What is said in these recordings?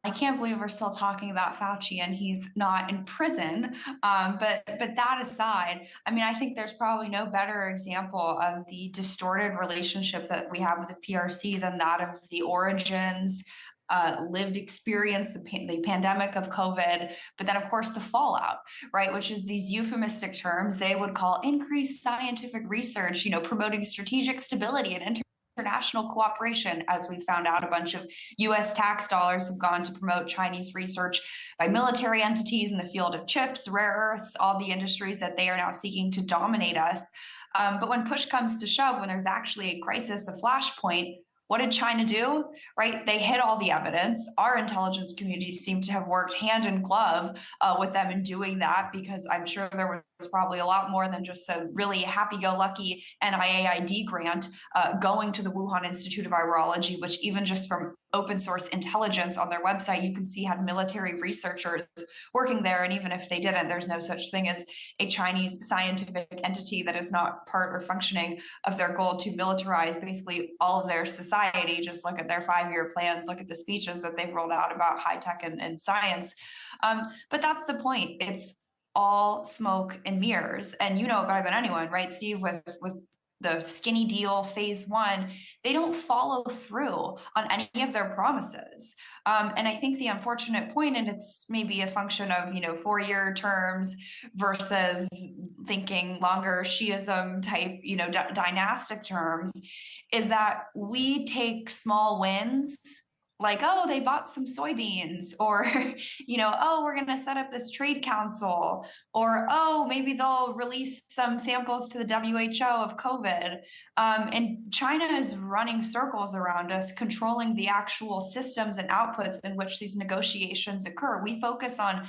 can't believe we're still talking about Fauci and he's not in prison. But that aside, I mean, I think there's probably no better example of the distorted relationship that we have with the PRC than that of the origins, lived experience, the pandemic of COVID, but then of course the fallout, right? Which is these euphemistic terms they would call increased scientific research, promoting strategic stability and international cooperation. As we found out, a bunch of US tax dollars have gone to promote Chinese research by military entities in the field of chips, rare earths, all the industries that they are now seeking to dominate us. But when push comes to shove, when there's actually a crisis, a flashpoint, what did China do? Right? They hid all the evidence. Our intelligence communities seem to have worked hand in glove with them in doing that, because I'm sure there was probably a lot more than just a really happy-go-lucky NIAID grant going to the Wuhan Institute of Virology, which even just from open source intelligence on their website, you can see had military researchers working there. And even if they didn't, there's no such thing as a Chinese scientific entity that is not part or functioning of their goal to militarize basically all of their society. Just look at their 5-year plans, look at the speeches that they've rolled out about high tech and science. But that's the point. It's all smoke and mirrors. And you know it better than anyone, right, Steve, with the skinny deal phase 1, they don't follow through on any of their promises. And I think the unfortunate point, and it's maybe a function of, 4-year terms versus thinking longer Shiism type, dynastic terms, is that we take small wins like, oh, they bought some soybeans, or, oh, we're going to set up this trade council, or, oh, maybe they'll release some samples to the WHO of COVID. And China is running circles around us, controlling the actual systems and outputs in which these negotiations occur. We focus on,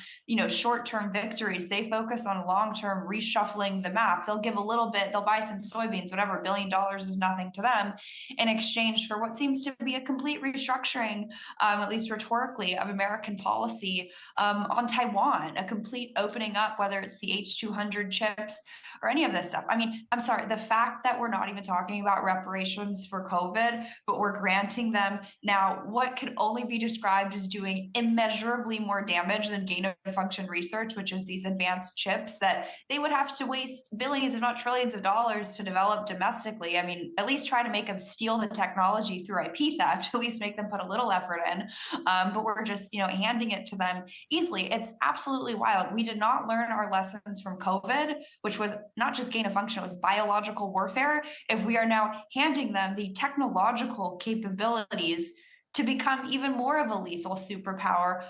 short-term victories. They focus on long-term reshuffling the map. They'll give a little bit, they'll buy some soybeans, whatever, $1 billion is nothing to them, in exchange for what seems to be a complete restructuring, at least rhetorically, of American policy on Taiwan, a complete opening up, whether it's the H200 chips or any of this stuff. I mean, I'm sorry, the fact that we're not even talking about reparations for COVID, but we're granting them now what can only be described as doing immeasurably more damage than gain of function research, which is these advanced chips that they would have to waste billions, if not trillions of dollars to develop domestically. I mean, at least try to make them steal the technology through IP theft, at least make them put a little effort in. But we're just, handing it to them easily. It's absolutely wild. We did not learn our lessons from COVID, which was not just gain of function, it was biological warfare, if we are now handing them the technological capabilities to become even more of a lethal superpower,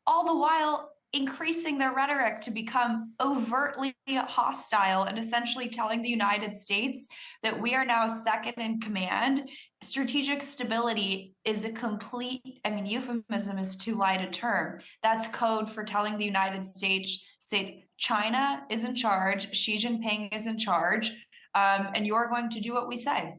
all the while increasing their rhetoric to become overtly hostile and essentially telling the United States that we are now second in command. Strategic stability is a complete, euphemism is too light a term. That's code for telling the United States China is in charge, Xi Jinping is in charge, and you're going to do what we say.